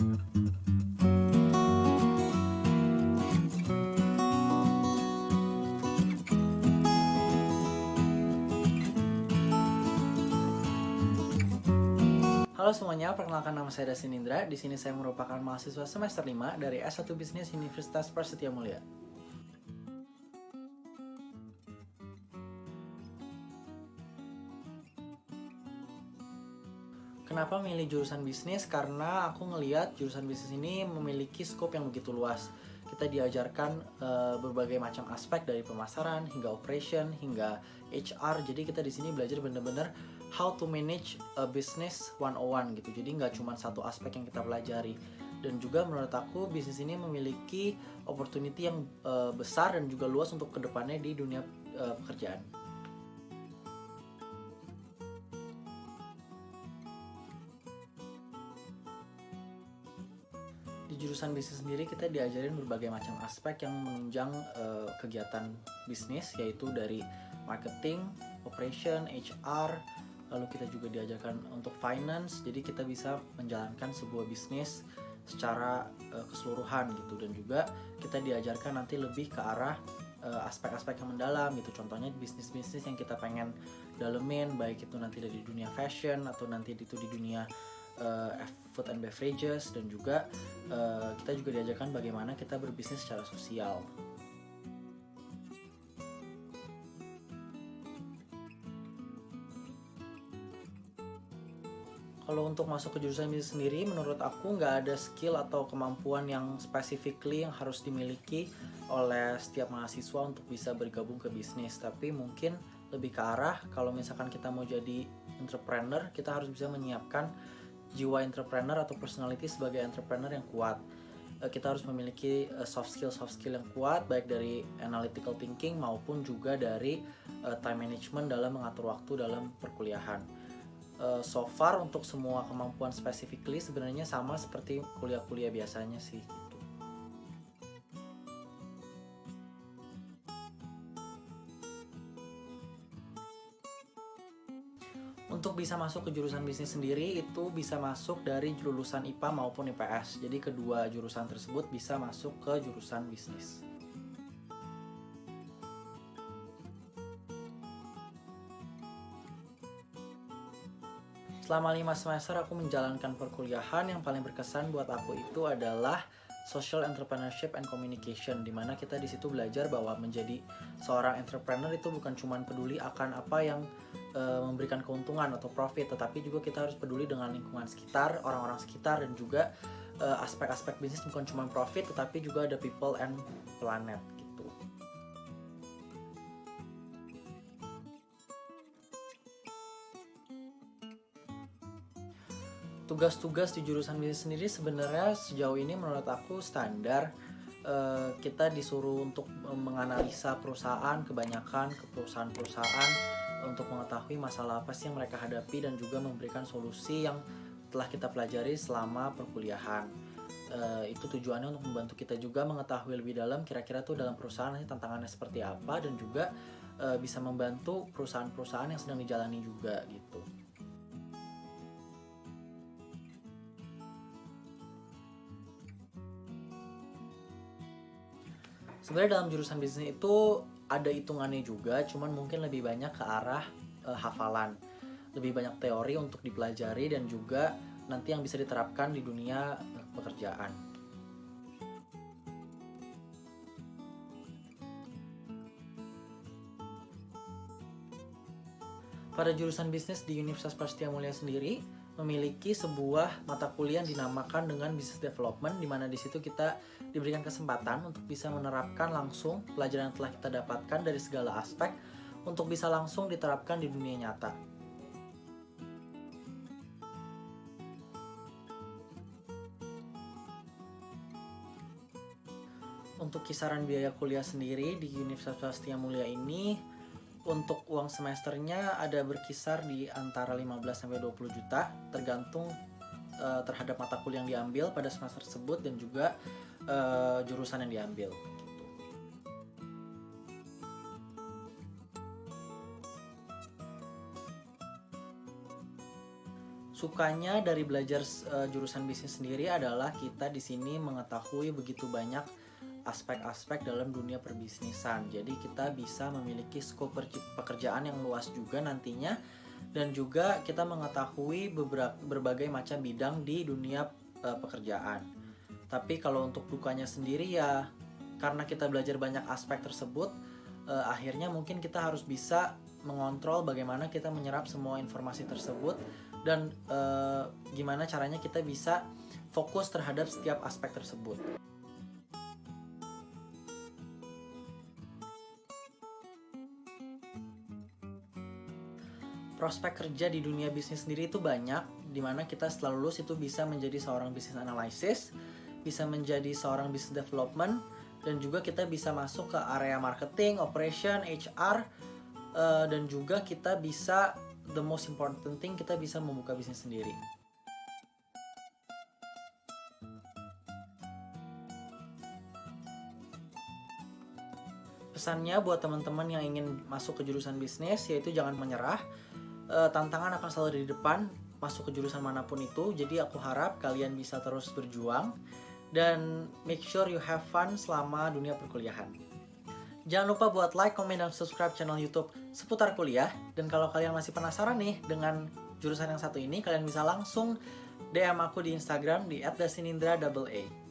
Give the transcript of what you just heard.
Halo semuanya, perkenalkan nama saya Dasin Indra. Di sini saya merupakan mahasiswa semester 5 dari S1 Bisnis Universitas Prasetya Mulia. Kenapa milih jurusan bisnis? Karena aku ngelihat jurusan bisnis ini memiliki skop yang begitu luas. Kita diajarkan berbagai macam aspek dari pemasaran hingga operation hingga HR. Jadi kita di sini belajar benar-benar how to manage a business 101 gitu. Jadi nggak cuma satu aspek yang kita pelajari. Dan juga menurut aku bisnis ini memiliki opportunity yang besar dan juga luas untuk kedepannya di dunia pekerjaan. Di jurusan bisnis sendiri kita diajarin berbagai macam aspek yang menunjang kegiatan bisnis, yaitu dari marketing, operation, HR, lalu kita juga diajarkan untuk finance, jadi kita bisa menjalankan sebuah bisnis secara keseluruhan gitu. Dan juga kita diajarkan nanti lebih ke arah aspek-aspek yang mendalam gitu, contohnya bisnis-bisnis yang kita pengen dalemin, baik itu nanti dari dunia fashion atau nanti itu di dunia food and beverages. Dan juga kita juga diajarkan bagaimana kita berbisnis secara sosial. Kalau untuk masuk ke jurusan bisnis sendiri, menurut aku nggak ada skill atau kemampuan yang specifically yang harus dimiliki oleh setiap mahasiswa untuk bisa bergabung ke bisnis. Tapi mungkin lebih ke arah kalau misalkan kita mau jadi entrepreneur, kita harus bisa menyiapkan jiwa entrepreneur atau personality sebagai entrepreneur yang kuat. Kita harus memiliki soft skill yang kuat, baik dari analytical thinking maupun juga dari time management dalam mengatur waktu dalam perkuliahan. So far untuk semua kemampuan specifically sebenarnya sama seperti kuliah-kuliah biasanya sih gitu. Untuk bisa masuk ke jurusan bisnis sendiri itu bisa masuk dari lulusan IPA maupun IPS. Jadi kedua jurusan tersebut bisa masuk ke jurusan bisnis. Selama 5 semester aku menjalankan perkuliahan, yang paling berkesan buat aku itu adalah Social Entrepreneurship and Communication, dimana kita di situ belajar bahwa menjadi seorang entrepreneur itu bukan cuma peduli akan apa yang memberikan keuntungan atau profit, tetapi juga kita harus peduli dengan lingkungan sekitar, orang-orang sekitar, dan juga aspek-aspek bisnis bukan cuma profit, tetapi juga ada people and planet gitu. Tugas-tugas di jurusan bisnis sendiri sebenarnya sejauh ini menurut aku standar. Kita disuruh untuk menganalisa perusahaan, kebanyakan ke perusahaan-perusahaan, untuk mengetahui masalah apa sih yang mereka hadapi dan juga memberikan solusi yang telah kita pelajari selama perkuliahan. Itu tujuannya untuk membantu kita juga mengetahui lebih dalam kira-kira tuh dalam perusahaan nanti tantangannya seperti apa, dan juga bisa membantu perusahaan-perusahaan yang sedang dijalani juga gitu. Sebenarnya dalam jurusan bisnis itu ada hitungannya juga, cuman mungkin lebih banyak ke arah hafalan. Lebih banyak teori untuk dipelajari dan juga nanti yang bisa diterapkan di dunia pekerjaan. Pada jurusan bisnis di Universitas Prasetya Mulia sendiri memiliki sebuah mata kuliah yang dinamakan dengan Business Development, di mana di situ kita diberikan kesempatan untuk bisa menerapkan langsung pelajaran yang telah kita dapatkan dari segala aspek untuk bisa langsung diterapkan di dunia nyata. Untuk kisaran biaya kuliah sendiri di Universitas Prasetya Mulia ini, untuk uang semesternya ada berkisar di antara 15-20 juta tergantung terhadap mata kuliah yang diambil pada semester tersebut dan juga jurusan yang diambil. sukanya dari belajar jurusan bisnis sendiri adalah kita di sini mengetahui begitu banyak aspek-aspek dalam dunia perbisnisan. Jadi kita bisa memiliki skop pekerjaan yang luas juga nantinya, dan juga kita mengetahui berbagai macam bidang di dunia pekerjaan. Tapi kalau untuk dukanya sendiri ya, karena kita belajar banyak aspek tersebut, akhirnya mungkin kita harus bisa mengontrol bagaimana kita menyerap semua informasi tersebut, dan gimana caranya kita bisa fokus terhadap setiap aspek tersebut. Prospek kerja di dunia bisnis sendiri itu banyak, dimana kita setelah lulus itu bisa menjadi seorang business analysis, bisa menjadi seorang business development, dan juga kita bisa masuk ke area marketing, operation, HR, dan juga kita bisa, the most important thing, kita bisa membuka bisnis sendiri. Pesannya buat teman-teman yang ingin masuk ke jurusan bisnis, yaitu jangan menyerah. Tantangan akan selalu di depan, masuk ke jurusan manapun itu. Jadi aku harap kalian bisa terus berjuang, dan make sure you have fun selama dunia perkuliahan. Jangan lupa buat like, comment, dan subscribe channel YouTube seputar kuliah. Dan kalau kalian masih penasaran nih dengan jurusan yang satu ini, kalian bisa langsung DM aku di Instagram di @dasinindra_a.